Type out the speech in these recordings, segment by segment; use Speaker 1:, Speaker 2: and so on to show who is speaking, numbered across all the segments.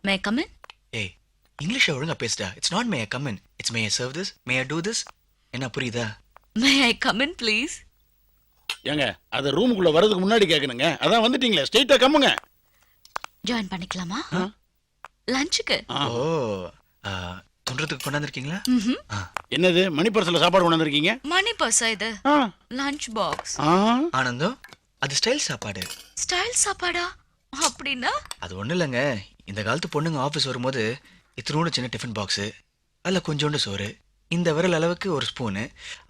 Speaker 1: May I come இன்?
Speaker 2: ஏய் இங்கிலீஷ்ல ஒழுங்கா பேசுடா. It's not may I come in, it's may I serve this, may I do this. என்ன புரியுதா?
Speaker 1: May I come in please?
Speaker 3: ஏங்க அது ரூமுக்குள்ள வரதுக்கு முன்னாடி கேட்கணுங்க. அதான் வந்துட்டீங்களே, ஸ்ட்ரைட்டா கம்முங்க.
Speaker 1: ஜாயின் பண்ணிக்கலாமா? லஞ்சுக்கு.
Speaker 2: ஓ தொன்றதுக்கு கொண்டாந்துருக்கீங்களா?
Speaker 3: என்னது மணி பர்சல்ல சாப்பாடு கொண்டாந்துருக்கீங்க?
Speaker 1: மணி பர்ஸா இது? Lunch box.
Speaker 2: ஆனந்தம், அது ஸ்டைல் சாப்பாடு.
Speaker 1: ஸ்டைல் சாப்பாடா? அப்படின்னா?
Speaker 2: அது ஒண்ணும் இல்லைங்க. இந்த காலத்து பொண்ணுங்க ஆஃபீஸ் வரும்போது இத்தினோட சின்ன டிஃபன் பாக்ஸு, அதில் கொஞ்சோண்டு சோறு, இந்த விரல் அளவுக்கு ஒரு ஸ்பூனு,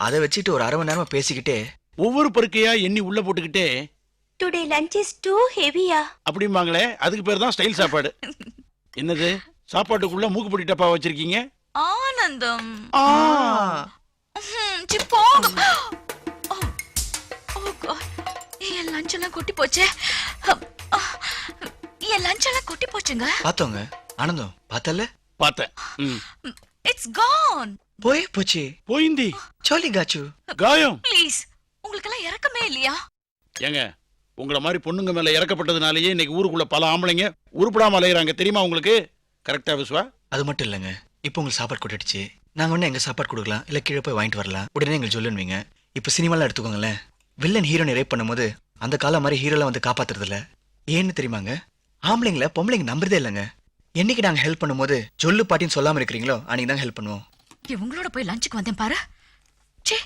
Speaker 2: அதை வச்சுட்டு ஒரு அரை மணி நேரமா பேசிக்கிட்டே
Speaker 3: ஒவ்வொரு பருக்கையா எண்ணி உள்ள போட்டுக்கிட்டே
Speaker 4: டுடே லஞ்ச் இஸ் டூ ஹெவியா
Speaker 3: அப்படிம்பாங்களே, அதுக்கு பேர் தான் ஸ்டைல் சாப்பாடு. என்னது சாப்பாட்டுக்குள்ள மூக்குப்பொடி டப்பா வச்சிருக்கீங்க?
Speaker 1: ஆனந்தம்.
Speaker 2: ஆ
Speaker 1: சி போங்க. ஓ காட், என் லஞ்ச் எல்லாம் கொட்டி போச்சே. என் லஞ்ச் எல்லாம் கொட்டி போச்சுங்க.
Speaker 2: பார்த்தோங்க. ஆனந்தம் பார்த்தல?
Speaker 3: பார்த்தேன்.
Speaker 1: இட்ஸ் கான்.
Speaker 2: போய் போச்சு.
Speaker 3: போயிந்தி
Speaker 2: சாலி காச்சு.
Speaker 3: காயம்.
Speaker 1: ப்ளீஸ், உங்களுக்கு எல்லாம் இறக்கமே இல்லையா?
Speaker 3: ஏங்க உங்களை மாதிரி பொண்ணுங்க மேல இறக்கப்பட்டதுனாலயே இன்னைக்கு ஊருக்குள்ள பல ஆம்பளைங்க உருப்படாம அலையறாங்க, தெரியுமா உங்களுக்கு? கரெக்டா விஸ்வா?
Speaker 2: அது மட்டும் இல்லைங்க, இப்போ உங்களுக்கு சாப்பாடு கொட்டிடுச்சு. நாங்கள் ஒன்று எங்கள் சாப்பாடு கொடுக்கலாம், இல்லை கீழே போய் வாங்கிட்டு வரலாம், உடனே எங்களுக்கு சொல்லுவீங்க. இப்போ சினிமாலாம் எடுத்துக்கோங்களேன், வில்லன் ஹீரோனை ரேப் பண்ணும்போது அந்த காலம் மாதிரி ஹீரோலாம் வந்து காப்பாத்துறதில்ல. ஏன்னு தெரியுமாங்க? ஆம்பளைங்கள பொம்பளைங்க நம்புறதே இல்லைங்க. என்னைக்கு நாங்கள் ஹெல்ப் பண்ணும்போது சொல்லு பாட்டின்னு சொல்லாமல் இருக்கிறீங்களோ அன்னைக்கு தாங்க ஹெல்ப் பண்ணுவோம்.
Speaker 1: இவங்களோட போய் லஞ்சுக்கு வந்தேன் பாரு. சே,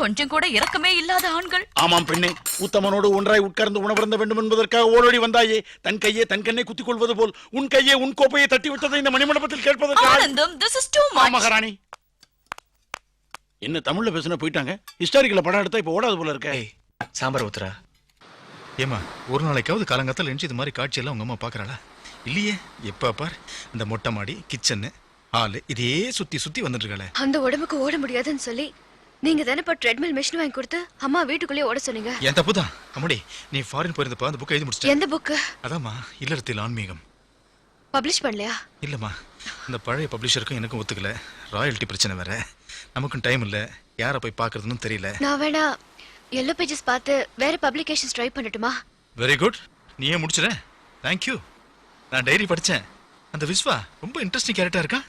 Speaker 1: கொஞ்சம் கூட இறக்கமே இல்லாத ஆண்கள்.
Speaker 3: ஆமாம் பெண்ணே, உத்தமனோடு ஒன்றாய் உட்கார்ந்து உணவருந்த வேண்டும் என்பதற்காக ஓடோடி வந்தாயே. தன் கையே தன் கண்ணை குத்திக் கொள்வது போல் உன் கையே உன் கோப்பையை தட்டி விட்டதை இந்த மணிமண்டபத்தில் கேட்பதற்காக.
Speaker 1: ஆனந்தம், this is too much.
Speaker 3: மகாராணி என்ன தமிழ்ல பேசுன போயிட்டாங்க. ஹிஸ்டாரிக்கல படம் எடுத்தா இப்ப ஓடாது போல இருக்க.
Speaker 2: ஏய் சாம்பார் ஊத்துறா.
Speaker 5: ஏமா ஒரு நாளைக்காவது காலங்காத்தால் எழுந்து இது மாதிரி காட்சியெல்லாம் உங்க அம்மா பாக்குறாளா? இல்லையே. எப்ப பார் இந்த மொட்டை மாடி, கிச்சனு, ஹாலு இதே சுத்தி சுத்தி வந்துட்டு இருக்காளே.
Speaker 6: அந்த உடம்புக்கு ஓட முடியாதுன்னு சொல்லி நீங்க தானே இப்போ ட்ரெட்மில் மிஷின் வாங்கி கொடுத்து அம்மா வீட்டுக்குள்ளேயே ஓட சொன்னீங்க.
Speaker 5: என் தப்பு தான். அம்மாடி நீ ஃபாரின் போயிருந்தப்ப அந்த புக்கை எழுதி முடிச்சிட்ட.
Speaker 6: எந்த புக்கு?
Speaker 5: அதாம்மா, இல்லறத்தில் ஆன்மீகம்.
Speaker 6: பப்ளிஷ் பண்ணலையா?
Speaker 5: இல்லம்மா, இந்த பழைய பப்ளிஷருக்கும் எனக்கும் ஒத்துக்கல. ராயல்ட்டி பிரச்சனை வேற. நமக்கும் டைம் இல்ல, யாரை போய் பார்க்கறதுன்னு தெரியல.
Speaker 6: நான் வேணா எல்லோ பேஜஸ் பார்த்து வேற பப்ளிகேஷன்ஸ் ட்ரை பண்ணட்டுமா?
Speaker 5: வெரி குட், நீயே முடிச்சிட. தேங்க்யூ. நான் டைரி படிச்சேன். அந்த விஸ்வா ரொம்ப இன்ட்ரெஸ்டிங் கேரக்டரா இருக்கா.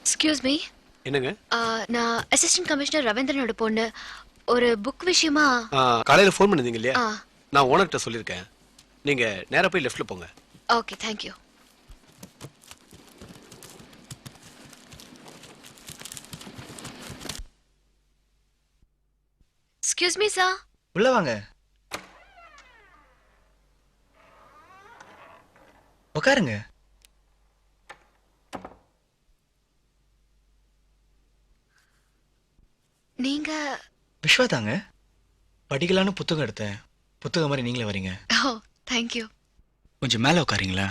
Speaker 6: Excuse me.
Speaker 7: என்னங்க?
Speaker 6: நான் அசிஸ்டன்ட் கமிஷனர் ரவீந்திரனோட பொண்ணு. ஒரு புக் விஷயமா
Speaker 7: காலையில ஃபோன் பண்ணிருந்தீங்க இல்லையா? நான் ஓனர்கிட்ட சொல்லியிருக்கேன். நீங்க நேரா போய் லெஃப்ட்ல போங்க.
Speaker 6: Okay, thank you. Excuse me sir.
Speaker 2: உள்ள வாங்க, உட்காருங்க.
Speaker 6: நீங்க?
Speaker 2: விஸ்வா தாங்க. படிக்கலான்னு புத்தகம் எடுத்தேன். புத்தகம் மாதிரி நீங்களே வரீங்க.
Speaker 6: ஓ, தேங்க் யூ.
Speaker 2: கொஞ்சம் மேலே உட்காரீங்களா?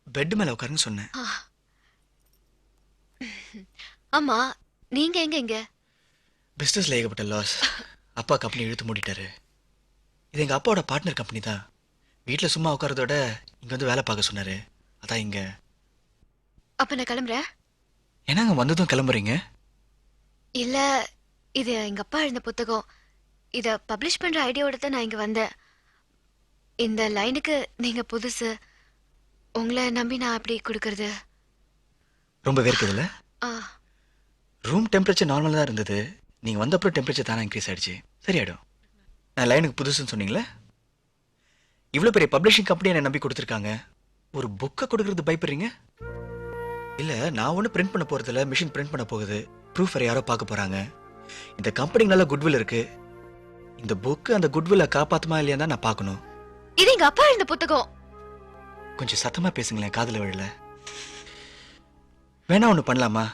Speaker 2: பெட் மேலே உட்காருன்னு சொன்னேன்.
Speaker 6: ஆமா, நீங்க எங்க? இங்க
Speaker 2: பிஸ்னஸ்ல ஏகப்பட்ட லாஸ். அப்பா கம்பெனி இழுத்து மூடிட்டாரு. இது எங்க அப்பாவோட பார்ட்னர் கம்பெனி தான். வீட்டில் சும்மா உட்காரதோட இங்க வந்து வேலை பார்க்க சொன்னாரு. அதான் இங்க.
Speaker 6: அப்ப நான் கிளம்புறேன்.
Speaker 2: என்னங்க வந்ததும் கிளம்புறீங்க?
Speaker 6: இல்ல, இது எங்க அப்பா எழுந்த புத்தகம். இத பப்ளிஷ் பண்ற ஐடியாவோட தான் நான் இங்க வந்தேன். இந்த லைனுக்கு நீங்க புதுசு. உங்களை நம்பி நான் அப்படி கொடுக்கறது.
Speaker 2: ரொம்ப வேர்க்குதுல்ல?
Speaker 6: ஆ,
Speaker 2: ரூம் டெம்பரேச்சர் நார்மலாக தான் இருந்தது. நீங்கள் வந்தப்பறம் டெம்பரேச்சர் தானே இன்க்ரீஸ் ஆயிடுச்சு. சரியாயிடும். நான் லைனுக்கு புதுசுன்னு சொன்னீங்களே, இவ்வளோ பெரிய பப்ளிஷிங் கம்பெனி என்னை நம்பி கொடுத்துருக்காங்க. ஒரு புக்கை கொடுக்கறது பயப்படுறீங்க? இல்லை, நான் ஒன்றும் பிரிண்ட் பண்ண போகிறதில்ல. மிஷின் பிரிண்ட் பண்ண போகுது. ப்ரூஃப் வேறு யாரோ பார்க்க போகிறாங்க. இந்த கம்பெனிக்கு நல்ல குட்வில் இருக்கு. இந்த புக்கு அந்த குட்வில்லை காப்பாற்றுமா இல்லையா தான் நான் பார்க்கணும்.
Speaker 6: இது எங்க அப்பா எழுந்த புத்தகம்.
Speaker 2: கொஞ்சம் சத்தமாக பேசுங்களேன், காதில் விழல. வேணா ஒன்று பண்ணலாமா?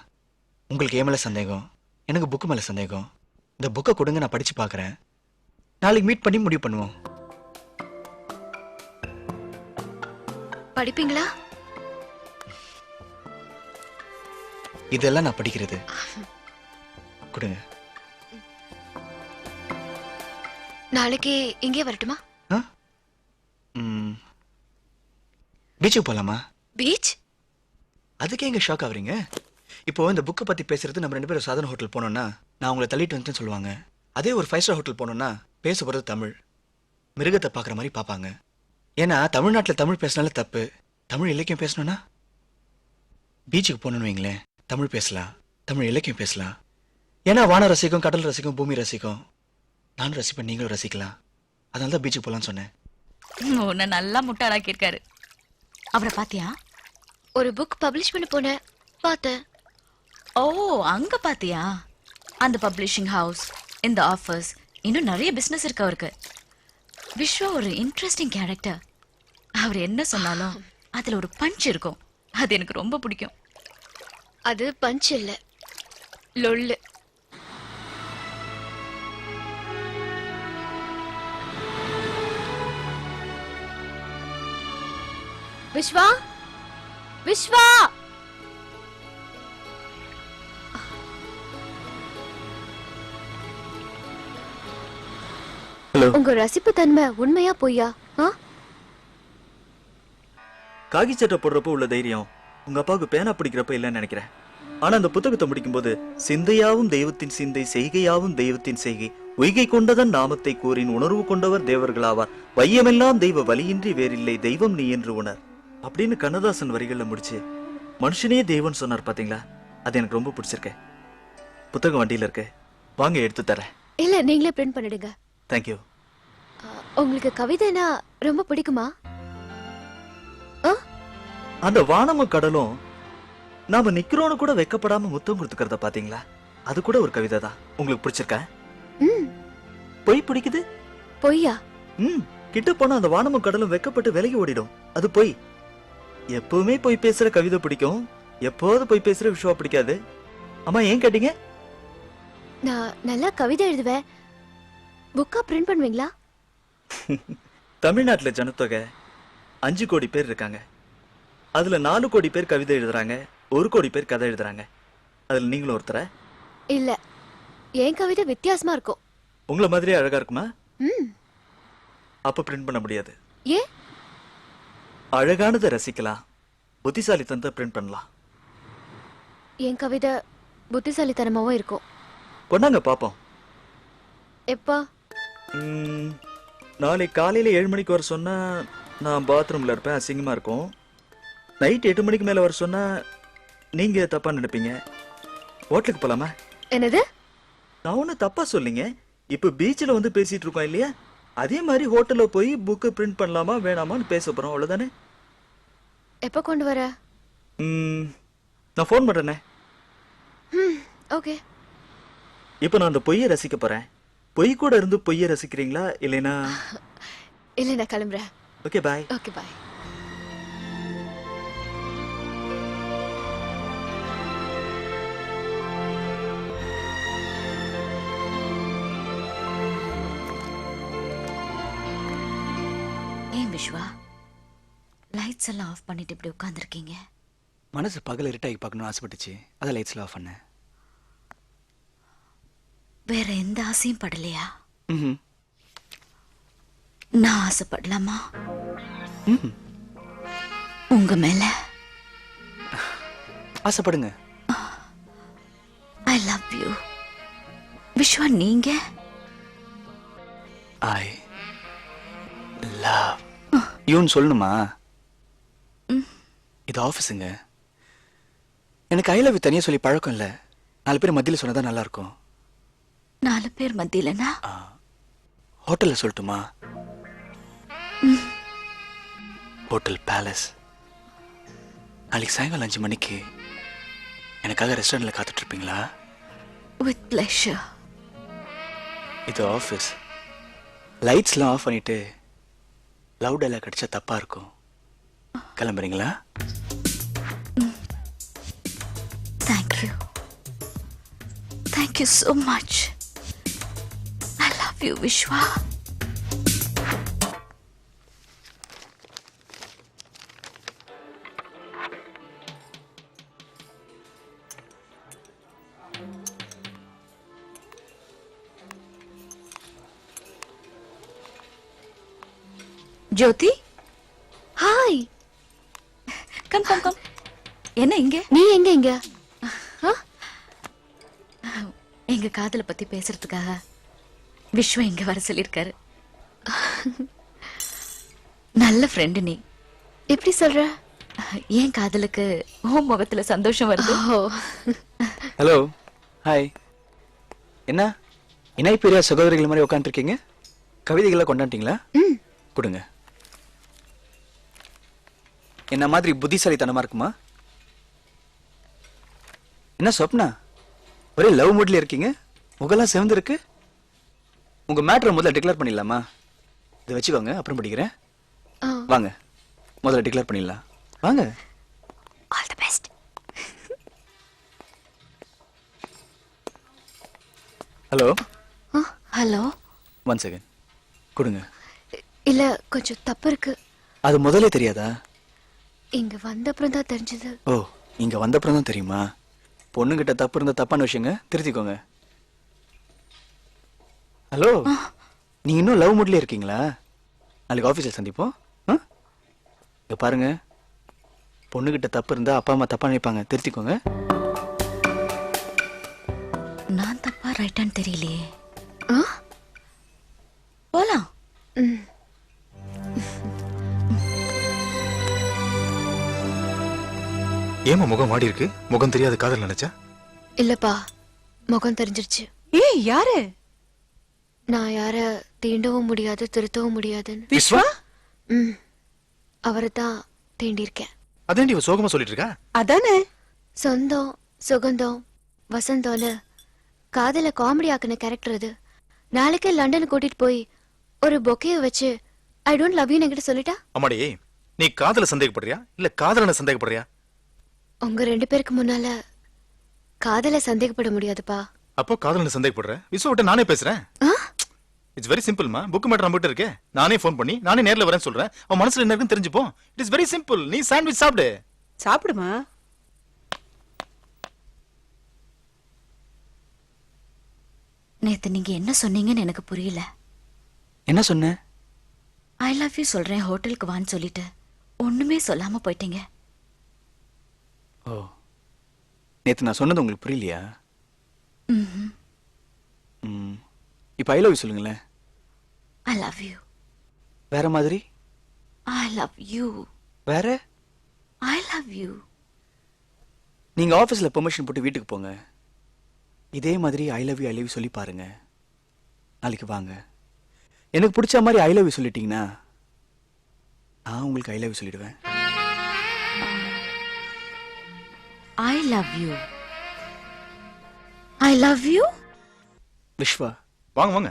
Speaker 2: உங்களுக்கு ஏன் மேலே சந்தேகம், எனக்கு புக்கு மேலே சந்தேகம். இந்த புக்கை கொடுங்க, நான் படித்து பார்க்குறேன். நாளைக்கு மீட் பண்ணி முடிவு பண்ணுவோம்.
Speaker 6: படிப்பீங்களா?
Speaker 2: இதெல்லாம் நான் படிக்கிறது. கொடுங்க.
Speaker 6: நாளைக்கு இங்கே வரட்டுமா?
Speaker 2: பீச்சுக்கு போகலாமா?
Speaker 6: பீச்?
Speaker 2: அதுக்கே எங்க ஷாக் ஆகுறீங்க? இப்போ இந்த புக்கை பற்றி பேசுறது நம்ம 2 பேரும் சாதன ஹோட்டல் போனோம்னா நான் உங்களை தள்ளிட்டு வந்துட்டேன்னு சொல்லுவாங்க. அதே ஒரு 5-ஸ்டார் ஹோட்டல் போனோம்னா பேச போகிறது தமிழ். மிருகத்தை பார்க்குற மாதிரி பார்ப்பாங்க. ஏன்னா தமிழ்நாட்டில் தமிழ் பேசினாலே தப்பு. தமிழ் இலக்கியம் பேசணும்னா பீச்சுக்கு போகணுன்னு வைங்களேன், தமிழ் பேசலாம், தமிழ் இலக்கியம் பேசலாம். ஏன்னா வானம் ரசிக்கும், கடல் ரசிக்கும், பூமி ரசிக்கும். நானும் ரசிப்பேன், நீங்களும் ரசிக்கலாம். அதனால தான் பீச்சுக்கு போகலான்னு சொன்னேன்.
Speaker 1: உன்னை நல்லா முட்டாளாக்கி இருக்காரு. அவரை பாத்தியா?
Speaker 6: ஒரு புக் பப்ளிஷ் பண்ண போனேன், பார்த்தேன்.
Speaker 1: ஓ, அங்க பாத்தியா? அந்த பப்ளிஷிங் ஹவுஸ், இந்த ஆஃபீஸ், இன்னும் நிறைய பிசினஸ் இருக்கு அவருக்கு. விஸ்வா ஒரு இன்ட்ரெஸ்டிங் கேரக்டர். அவர் என்ன சொன்னாலும் அதுல ஒரு பஞ்ச் இருக்கும். அது எனக்கு ரொம்ப பிடிக்கும்.
Speaker 6: அது பஞ்ச் இல்ல, லொள்ளு. விஸ்வா, விஸ்வா,
Speaker 2: ஹலோ.
Speaker 6: உங்க ரசிப்பு தன்மை உண்மையா பொய்யா?
Speaker 8: காகி சட்டை போடுறப்போ உள்ள தைரியம் உங்க அப்பாவுக்கு பேனா பிடிக்கிறப்ப இல்லைன்னு நினைக்கிறேன். ஆனா அந்த புத்தகத்தை முடிக்கும்போது சிந்தையாவும் தெய்வத்தின் சிந்தை, செய்கையாவும் தெய்வத்தின் செய்கை, உய்கை கொண்டதன் நாமத்தை கூறின் உணர்வு கொண்டவர் தேவர்களாவார், வையமெல்லாம் தெய்வ வலியின்றி வேறில்லை, தெய்வம் நீ என்று உணர் அப்படின்னு கண்ணதாசன் வரிகள்ல முடிச்சு மனுஷனே தெய்வம்னு சொன்னார் பாத்தீங்களா? அது எனக்கு ரொம்ப பிடிச்சிருக்கு. புத்தகம் வண்டியில இருக்கு, வாங்க எடுத்து தரேன்.
Speaker 6: இல்ல, நீங்களே பிரிண்ட் பண்ணிடுங்க.
Speaker 8: தேங்க்யூ.
Speaker 6: உங்களுக்கு கவிதைனா ரொம்ப பிடிக்குமா?
Speaker 8: அந்த வானமும் கடலும் நாம நிக்கிறோன்னு கூட வெக்கப்படாம முத்தம் கொடுத்துக்கிறத பாத்தீங்களா? அது கூட ஒரு கவிதை தான். உங்களுக்கு பிடிச்சிருக்கா? பொய் பிடிக்குது?
Speaker 6: பொய்யா?
Speaker 8: கிட்ட போனா அந்த வானமும் கடலும் வெக்கப்பட்டு விலகி ஓடிடும். அது பொய். எப்பவுமே பொய் பேசுற கவிதை பிடிக்கும், எப்போது பொய் பேசுற விஸ்வா பிடிக்காது. அம்மா ஏன் கேட்டீங்க?
Speaker 6: நான் நல்லா கவிதை எழுதுவேன். புக்கா பிரிண்ட் பண்ணுவீங்களா?
Speaker 8: தமிழ்நாட்டுல ஜனத்தொகை 5 கோடி பேர் இருக்காங்க. அதுல 4 கோடி பேர் கவிதை எழுதுறாங்க, 1 கோடி பேர் கதை எழுதுறாங்க. அதுல நீங்களும் ஒருத்தர?
Speaker 6: இல்ல, என் கவிதை வித்தியாசமா இருக்கும்.
Speaker 8: உங்களை மாதிரியே அழகா இருக்குமா? அப்ப பிரிண்ட் பண்ண முடியாது.
Speaker 6: ஏன்?
Speaker 8: அழகானதை ரசிக்கலாம், புத்திசாலித்தனத்தை பிரிண்ட் பண்ணலாம்.
Speaker 6: என் கவிதை புத்திசாலித்தனமாவும் இருக்கும்.
Speaker 8: கொண்டாங்க பாப்போம்.
Speaker 6: எப்பா?
Speaker 8: நாளை காலையில 7 மணிக்கு வர சொன்னா நான் பாத்ரூம்ல இருப்பேன், அசிங்கமா இருக்கும். நைட் 8 மணிக்கு மேல வர சொன்னா நீங்க தப்பா நினைப்பீங்க. ஹோட்டலுக்கு போலாமா?
Speaker 6: என்னது?
Speaker 8: நான் ஒன்னும் தப்பா சொல்லிங்க. இப்ப பீச்சில் வந்து பேசிட்டு இருக்கோம் இல்லையா? அதே மாதிரி ஹோட்டல்ல போய் புக்கு பிரிண்ட் பண்ணலாமா வேணாமான்னு பேச போறோம், அவ்வளவுதானே?
Speaker 6: எப்ப கொண்டு வர?
Speaker 8: நான் ஃபோன் பண்றேனே.
Speaker 6: ஓகே.
Speaker 8: இப்ப நான் அந்த பொய்யை ரசிக்க போறேன். பொய் கூட இருந்து பொய்யை ரசிக்கிறீங்களா இல்லைனா?
Speaker 6: இல்ல, நான் கிளம்புறேன்.
Speaker 8: Okay bye.
Speaker 6: Okay bye.
Speaker 1: ஏன் விஸ்வா லைட்ஸ் எல்லாம் ஆஃப் பண்ணிட்டு இப்படி உட்கார்ந்துருக்கீங்க?
Speaker 2: மனசு பகல் இருட்டாகி பார்க்கணும்னு ஆசைப்பட்டுச்சு, அதை லைட்ஸ்ல ஆஃப் பண்ணேன்.
Speaker 1: வேற எந்த ஆசையும் படலையா?
Speaker 2: ம்.
Speaker 1: நான் ஆசைப்படலாமா உங்க மேல?
Speaker 2: ஆசைப்படுங்க.
Speaker 1: I love you Vishwa. நீங்க?
Speaker 2: ஐ லவ் யூன்னு சொல்லணுமா? இது ஆஃபீஸுங்க. எனக்கு ஐ லவ் யூ தனியாக சொல்லி பழக்கம் இல்லை. 4 பேர் மத்தியில் சொன்னதான் நல்லா இருக்கும்.
Speaker 1: 4 பேர் மத்தியிலனா?
Speaker 2: ஹோட்டல்ல சொல்லட்டுமா? Hotel palace. நாளைக்கு சாயங்காலம் 5 மணிக்கு எனக்காக ரெஸ்டாரண்ட்ல காத்துட்டு இருப்பீங்களா?
Speaker 1: With pleasure.
Speaker 2: இது ஆஃபீஸ். லைட்ஸ்லாம் ஆஃப் பண்ணிட்டு லவ் டைலாக் அடிச்சா தப்பா இருக்கும். கிளம்புறீங்களா?
Speaker 1: Thank you. Thank you so much. I love you, Vishwa. Jothi,
Speaker 6: hi.
Speaker 1: Come come come. என்ன இங்க?
Speaker 6: நீ எங்க இங்க?
Speaker 1: எங்க காதலை பத்தி பேசுறதுக்காக விஸ்வா இங்க வர சொல்லிருக்காரு. நல்ல ஃப்ரெண்டு நீ.
Speaker 6: எப்படி சொல்ற?
Speaker 1: ஏன் காதலுக்கு உன் முகத்துல சந்தோஷம் வருது?
Speaker 2: Hello, hi. என்ன பெரிய சகோதரிகள் மாதிரி உட்காந்துருக்கீங்க? கவிதைகளை கொண்டாட்டிங்களா? கொடுங்க. என்ன மாதிரி புத்திசாலித்தனமா இருக்குமா? என்ன சொப்னா, ஒரே லவ் மூட்ல இருக்கீங்க? முகெல்லாம் சிவந்து இருக்கு. உங்க மேட்டரை முதல்ல டிக்ளேர் பண்ணிடலாமா? இதை வச்சுக்கோங்க, அப்புறம் படிக்கிறேன். வாங்க, முதல்ல டிக்ளேர் பண்ணிடலாம். வாங்க.
Speaker 6: All the best.
Speaker 2: Hello.
Speaker 6: Hello.
Speaker 2: 1 second கொடுங்க.
Speaker 6: இல்ல, கொஞ்சம் தப்பு இருக்கு.
Speaker 2: அது முதல்ல தெரியாதா?
Speaker 6: இங்க வந்த அப்புறம் தான் தெரிஞ்சது.
Speaker 2: ஓ, இங்க வந்தப்புறம் தான் தெரியுமா? பொண்ணுகிட்ட தப்பு இருந்தா தப்பான விஷயங்க, திருத்திக்கோங்க. ஹலோ, நீங்க இன்னும் லவ் மூட்லயே இருக்கீங்களா? நாளைக்கு ஆபீஸ்ல சந்திப்போம். இங்க பாருங்க, பொண்ணுகிட்ட தப்பு இருந்தா அப்பா அம்மா தப்பா நினைப்பாங்க, திருத்திக்கோங்க.
Speaker 1: நான் தப்பா ரைட்டான்னு தெரியலையே. போலாம்.
Speaker 5: ஏமா முகம் மாடி இருக்கு? முகம் தெரியாத காதல் நினைச்சா?
Speaker 6: இல்லப்பா, முகம் தெரிஞ்சிருச்சு.
Speaker 4: ஏய், யாரு?
Speaker 6: நான் யார தீண்டவும் முடியாது, திருத்தவும் முடியாதுன்னு.
Speaker 5: விஸ்வா?
Speaker 6: அவரை தான் தீண்டிருக்கேன்.
Speaker 5: அதேண்டி இவ சோகமா சொல்லிட்டு இருக்கா?
Speaker 4: அதானே.
Speaker 6: சொந்தம், சுகந்தம், வசந்தம்னு காதல காமெடி ஆக்குன கேரக்டர் அது. நாளைக்கே லண்டனுக்கு கூட்டிட்டு போய் ஒரு பொக்கைய வச்சு ஐ டோன்ட் லவ் யூ என்கிட்ட சொல்லிட்டா?
Speaker 5: அம்மாடி, நீ காதல சந்தேகப்படுறியா இல்ல காதலனை சந்தேகப்படுறியா?
Speaker 6: உங்க 2 பேருக்கு முன்னால காதல சந்தேகப்பட முடியாதுப்பா.
Speaker 5: அப்போ காதலனை சந்தேகப்படுற? விஸ்வட்ட நானே பேசுறேன். இட்ஸ் வெரி சிம்பிள்மா. புக் மேட்டர் நம்மகிட்ட இருக்கு. நானே ஃபோன் பண்ணி நானே நேர்ல வரேன்னு சொல்றேன். அவன் மனசுல என்ன இருக்குன்னு தெரிஞ்சுப்போம். It is very simple. நீ சாண்ட்விச் சாப்பிடு.
Speaker 4: சாப்பிடுமா?
Speaker 1: நேத்து நீங்க என்ன சொன்னீங்கன்னு எனக்கு புரியல.
Speaker 2: என்ன சொன்ன?
Speaker 1: ஐ லவ் யூ சொல்றேன் ஹோட்டலுக்கு வான்னு சொல்லிட்டு ஒண்ணுமே சொல்லாம போயிட்டீங்க.
Speaker 2: ஓ, நேத்து நான் சொன்னது உங்களுக்கு புரியலையா? இப்ப ஐ லவ் யூ சொல்லுங்களேன்.
Speaker 1: I love you.
Speaker 2: வேற மாதிரி?
Speaker 1: I love you.
Speaker 2: வேற?
Speaker 1: I love you.
Speaker 2: நீங்க ஆபீஸ்ல பெர்மிஷன் போட்டு வீட்டுக்கு போங்க. இதே மாதிரி ஐ லவ் யூ சொல்லி பாருங்க. நாளைக்கு வாங்க. எனக்கு பிடிச்ச மாதிரி ஐ லவ் யூ சொல்லிட்டீங்கன்னா நான் உங்களுக்கு ஐ லவ் யூ சொல்லிடுவேன்.
Speaker 1: I love you. I love you.
Speaker 2: Vishwa.
Speaker 5: வாங்க வாங்க.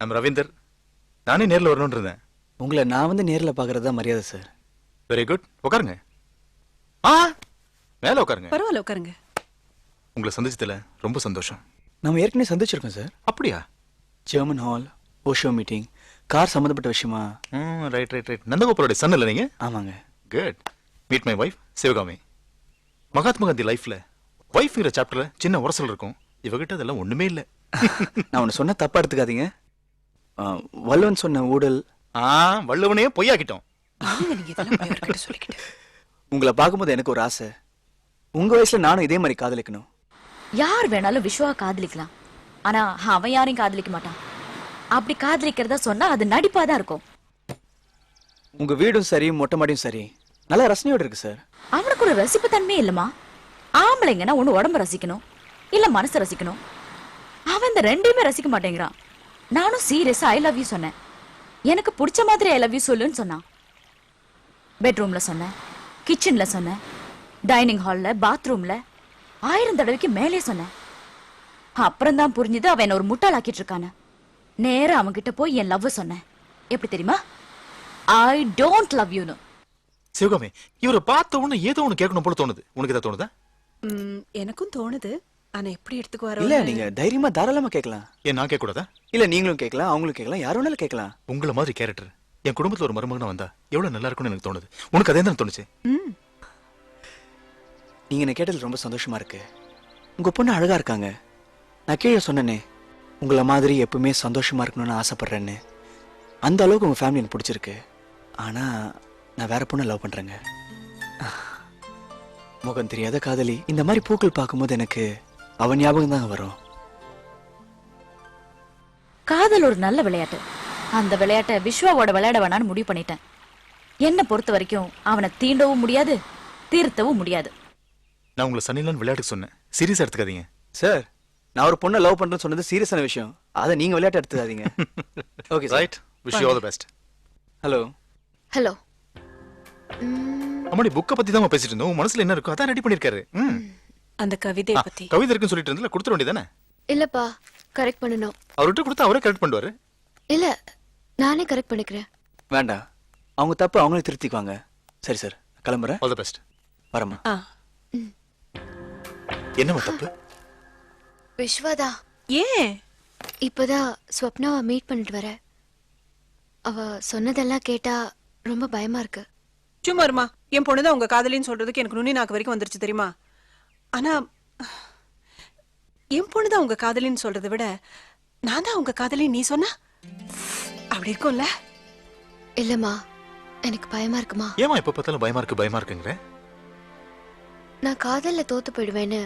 Speaker 5: ஐம் ரவீந்தர். நானே நேர்ல வரணும்னு இருந்தேன்.
Speaker 2: உங்களை நான் வந்து நேர்ல பாக்குறதா மரியாதை சார்.
Speaker 5: Very good. உட்காருங்க. மேல உட்காருங்க.
Speaker 4: பரவாயில்ல, உட்காருங்க.
Speaker 5: உங்களை சந்திச்சதுல ரொம்ப சந்தோஷம்.
Speaker 2: நம்ம ஏற்கனவே சந்திச்சிருக்கோம் சார்.
Speaker 5: அப்படியா?
Speaker 2: German hall, Osho meeting, car சம்பந்தப்பட்ட விஷயமா.
Speaker 5: Right right right. நந்தகோபாலோட சன் இல்ல நீங்க?
Speaker 2: ஆமாங்க.
Speaker 5: Good. Meet my wife Sivagami. Mahatma Gandhi லைஃப்ல வைஃப்ங்கிற சாப்டர்ல சின்ன உரசல் இருக்கும். இவகிட்ட அதெல்லாம் ஒண்ணுமே இல்ல.
Speaker 2: நான் ஒன்னு சொன்ன தப்பா எடுத்துக்காதீங்க. வள்ளுவன் சொன்ன ஊடல்.
Speaker 5: வள்ளுவனே பொய்யாக்கிட்டோம்.
Speaker 4: நீங்க இதெல்லாம் அவர்கிட்ட சொல்லிக்கிட்டு.
Speaker 2: உங்களை பார்க்கும்போது எனக்கு ஒரு ஆசை. உங்க வயசுல நானும் இதே மாதிரி காதலிக்கணும்.
Speaker 1: யார் வேணாலும் விஸ்வா காதலிக்கலாம். ஆனா அவன் யாரையும் காதலிக்க மாட்டான். அப்படி காதலிக்கிறதா சொன்னா அது நடிப்பாதான் இருக்கும்.
Speaker 2: உங்க வீடும் சரி, மொட்டை மாடியும் சரி, நல்ல ரசனையோட இருக்கு சார்.
Speaker 1: அவனுக்கு ஒரு ரசிப்பு தன்மையே இல்லமா. ஆம்பளைங்கன்னா ஒண்ணு உடம்ப ரசிக்கணும், இல்ல மனசை ரசிக்கணும். அவன் இந்த ரெண்டையுமே ரசிக்க மாட்டேங்கிறான். நானும் சீரியஸா ஐ லவ் யூ சொன்னேன். எனக்கு பிடிச்ச மாதிரி ஐ லவ் யூ சொல்லுன்னு சொன்னான். பெட்ரூம்ல சொன்னேன், கிச்சன்ல சொன்னேன், டைனிங் ஹால்ல, பாத்ரூம்ல 1000 தடவைக்கு மேலே சொன்னேன். அப்புறம் தான் புரிஞ்சுது அவன் என்ன ஒரு முட்டாளாக்கிட்டு இருக்கானு. நேரா அவன்கிட்ட போய் என் லவ் சொன்னேன். எப்படி தெரியுமா? I don't love you.
Speaker 5: Sivakami, இவரை பார்த்த உடனே ஏதோ ஒண்ணு கேட்கணும் போல தோணுது. உனக்கு ஏதாவது தோணுதா?
Speaker 4: எனக்கும் தோணுது. ஆனா எப்படி எடுத்துக்குவாரோ?
Speaker 2: இல்ல, நீங்க தைரியமா தாராளமா கேட்கலாம்.
Speaker 5: ஏன் நான் கேட்க கூடாதா?
Speaker 2: இல்ல, நீங்களும் கேட்கலாம், அவங்களும் கேட்கலாம், யார் வேணாலும் கேட்கலாம்.
Speaker 5: உங்கள மாதிரி கேரக்டர் என் குடும்பத்துல ஒரு மருமகனா வந்தா எவ்வளவு நல்லா இருக்கும்னு எனக்கு தோணுது. உனக்கு அதே தான் தோணுச்சு.
Speaker 2: நீங்க என்ன கேட்டது ரொம்ப சந்தோஷமா இருக்கு. உங்க பொண்ணு அழகா இருக்காங்க. நான் கீழே சொன்னேனே, உங்களை மாதிரி எப்பவுமே சந்தோஷமா இருக்கணும்னு ஆசைப்படுறேன்னு. அந்த அளவுக்கு உங்க ஃபேமிலி எனக்கு பிடிச்சிருக்கு. ஆனா நான் வேற பொண்ணை லவ் பண்றேங்க. முகம் தெரியாத காதலி. இந்த மாதிரி பூக்கள் பார்க்கும்போது எனக்கு அவன் ஞாபகம் தாங்க வரும்.
Speaker 1: காதல் ஒரு நல்ல விளையாட்டு. அந்த விளையாட்டை விஸ்வாவோட விளையாட வேணான்னு முடிவு பண்ணிட்டேன். என்ன பொறுத்த வரைக்கும் அவனை தீண்டவும் முடியாது, தீர்த்தவும் முடியாது.
Speaker 5: நான் உங்களை சன்னிலான்னு விளையாட்டுக்கு சொன்னேன், சீரியஸா எடுத்துக்காதீங்க.
Speaker 2: சார், நான் ஒரு பொண்ணை லவ் பண்றேன்னு சொன்னது சீரியஸான விஷயம். அதை நீங்க விளையாட்டு எடுத்துக்காதீங்க. Okay sir.
Speaker 5: Right, wish you all the best.
Speaker 2: Hello.
Speaker 6: Hello.
Speaker 5: அம்மாடி புக்கை பத்தி தான் பேசிட்டு இருந்தோம். உன் மனசுல என்ன இருக்கோ அதான் ரெடி பண்ணிருக்காரு.
Speaker 4: அந்த கவிதையை பத்தி.
Speaker 5: கவிதை இருக்குன்னு சொல்லிட்டு இருந்தா கொடுத்துட வேண்டியதானே?
Speaker 6: இல்லப்பா, கரெக்ட் பண்ணணும்.
Speaker 5: அவர்கிட்ட கொடுத்தா அவரே கரெக்ட் பண்ணுவாரு.
Speaker 6: இல்ல, நானே கரெக்ட் பண்ணிக்கிறேன்.
Speaker 2: வேண்டாம், அவங்க தப்பு அவங்களே திருத்திக்குவாங்க. சரி சார், கிளம்புறேன்.
Speaker 5: All the best.
Speaker 2: வரமா.
Speaker 5: என்னமா தப்பு?
Speaker 6: விஸ்வாதா.
Speaker 4: ஏன்?
Speaker 6: இப்பதான் ஸ்வப்னாவை மீட் பண்ணிட்டு வர. அவ சொன்னதெல்லாம் கேட்டா ரொம்ப பயமா இருக்கு.
Speaker 4: சும்மா இருமா. என் பொண்ணுதான் உங்க காதலின்னு சொல்றதுக்கு எனக்கு நுனி நாக்கு வரைக்கும் வந்துருச்சு தெரியுமா? ஆனா என் பொண்ணுதான் உங்க காதலின்னு சொல்றதை விட நான் தான் உங்க காதலின்னு நீ சொன்னா அப்படி இருக்கும்ல?
Speaker 6: இல்லம்மா, எனக்கு பயமா இருக்குமா.
Speaker 5: ஏமா எப்ப பார்த்தாலும் பயமா இருக்குங்கிற?
Speaker 6: நான் காதல்ல தோத்து போயிடுவேன்னு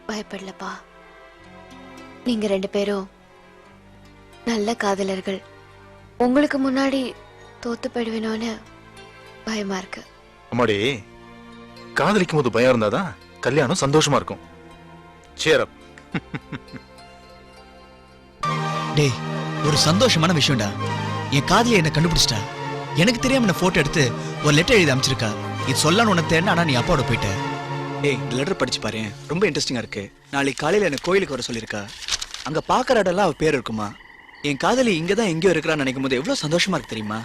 Speaker 6: பயப்படலப்பா. நீங்க 2 பேரும் நல்ல காதலர்கள். உங்களுக்கு முன்னாடி தோத்து போயிடுவேனோன்னு பயமா இருக்கு.
Speaker 5: அம்மாடி, காதலிக்கும் போது பயம் இருந்தாதான் கல்யாணம் சந்தோஷமா இருக்கும். Cheer up.
Speaker 9: டேய், ஒரு சந்தோஷமான விஷயம்டா. என் காதலி என்ன கண்டுபிடிச்சிட்டா. எனக்கு தெரியாம என்ன போட்டோ எடுத்து ஒரு லெட்டர் எழுதி அமைச்சிருக்கா. இது சொல்லணும் உனக்கு தேடினா, ஆனா நீ அப்பாவோட போயிட்ட.
Speaker 2: ஏய், இந்த லெட்டர் படிச்சு பாரு, ரொம்ப இன்ட்ரெஸ்டிங்கா இருக்கு. நாளைக்கு காலையில எனக்கு கோயிலுக்கு வர சொல்லியிருக்கா. அங்க பாக்குற இடம்லாம் அவ பேர் இருக்குமா. என் காதலி இங்கதான் எங்கேயோ இருக்கிறான்னு நினைக்கும் போது எவ்வளவு சந்தோஷமா இருக்கு தெரியுமா?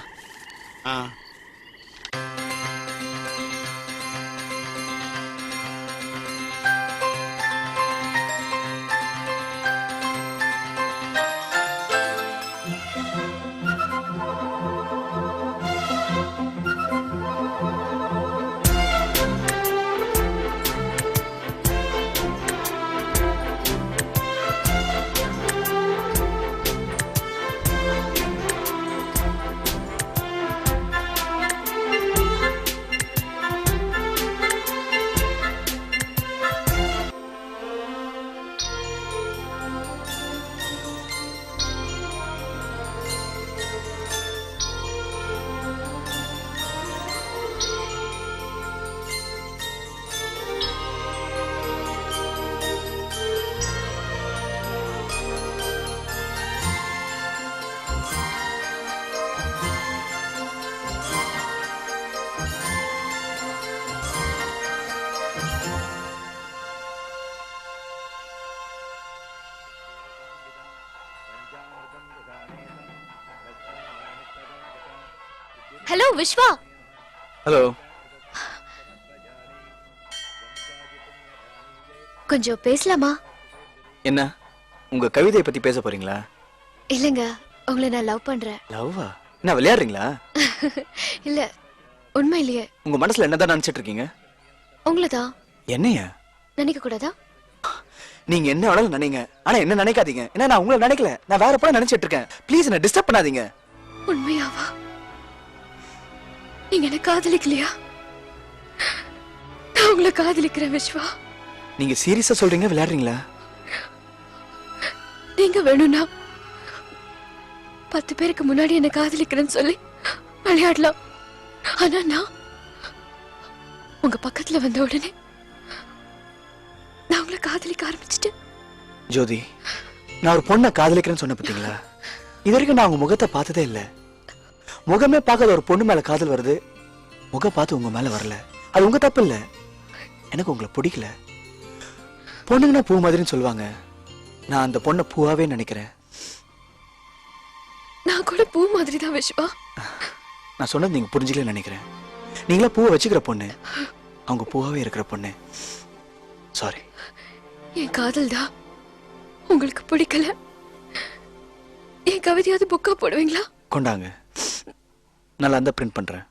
Speaker 6: ஹலோ விஸ்வா.
Speaker 2: ஹலோ.
Speaker 6: கொஞ்சம் பேசலாமா?
Speaker 2: என்ன, உங்க கவிதையை பத்தி பேச போறீங்களா?
Speaker 6: இல்லங்க, உங்களை நான் லவ் பண்றேன்.
Speaker 2: லவ்வா? என்ன விளையாடுறீங்களா?
Speaker 6: இல்ல, உண்மையிலேயே.
Speaker 2: உங்க மனசுல என்னதான் நினைச்சிட்டு இருக்கீங்க?
Speaker 6: உங்களதான்.
Speaker 2: என்னையா?
Speaker 6: நினைக்க கூடாதா?
Speaker 2: நீங்க என்ன வேணாலும் நினைங்க, ஆனா என்ன நினைக்காதீங்க. ஏன்னா நான் உங்களை நினைக்கல, நான் வேற படம் நினைச்சிட்டு இருக்கேன். ப்ளீஸ் என்ன டிஸ்டர்ப் பண்ணாதீங்க.
Speaker 6: உண்மையாவா? நீங்க என்ன காதலிக்கலையா? நான் உங்களை காதலிக்கிறேன் விஸ்வா.
Speaker 2: நீங்க சீரியஸா சொல்றீங்க, விளையாடுறீங்களா?
Speaker 6: நீங்க வேணும்னா 10 பேருக்கு முன்னாடி என்ன காதலிக்கிறேன்னு சொல்லி விளையாடலாம். ஆனா நான் உங்க பக்கத்துல வந்த உடனே நான் உங்களை காதலிக்க ஆரம்பிச்சிட்டேன்.
Speaker 2: ஜோதி, நான் ஒரு பொண்ணை காதலிக்கிறேன்னு சொன்ன பாத்தீங்களா? இது வரைக்கும் நான் உங்க முகத்தை பார்த்ததே இல்ல. முகமே பார்க்காத ஒரு பொண்ணு மேல காதல் வருது, முகம் பார்த்து உங்க மேல வரல. அது உங்க தப்பு இல்ல, எனக்கு உங்களை பிடிக்கல. பொண்ணுங்கன்னா பூ மாதிரின்னு சொல்லுவாங்க, நான் அந்த பொண்ணை பூவாவே நினைக்கிறேன்.
Speaker 6: நான் கூட பூ மாதிரி தான் விஸ்வா.
Speaker 2: நான் சொன்னது நீங்க புரிஞ்சுக்கல நினைக்கிறேன். நீங்களா பூவை வச்சுக்கிற பொண்ணு, அவங்க பூவாவே இருக்கிற பொண்ணு. சாரி.
Speaker 6: என் காதல் தான் உங்களுக்கு பிடிக்கல. என் கவிதையாவது புக்கா போடுவீங்களா?
Speaker 2: கொண்டாங்க, நல்லா இருந்தா பிரிண்ட் பண்றேன்.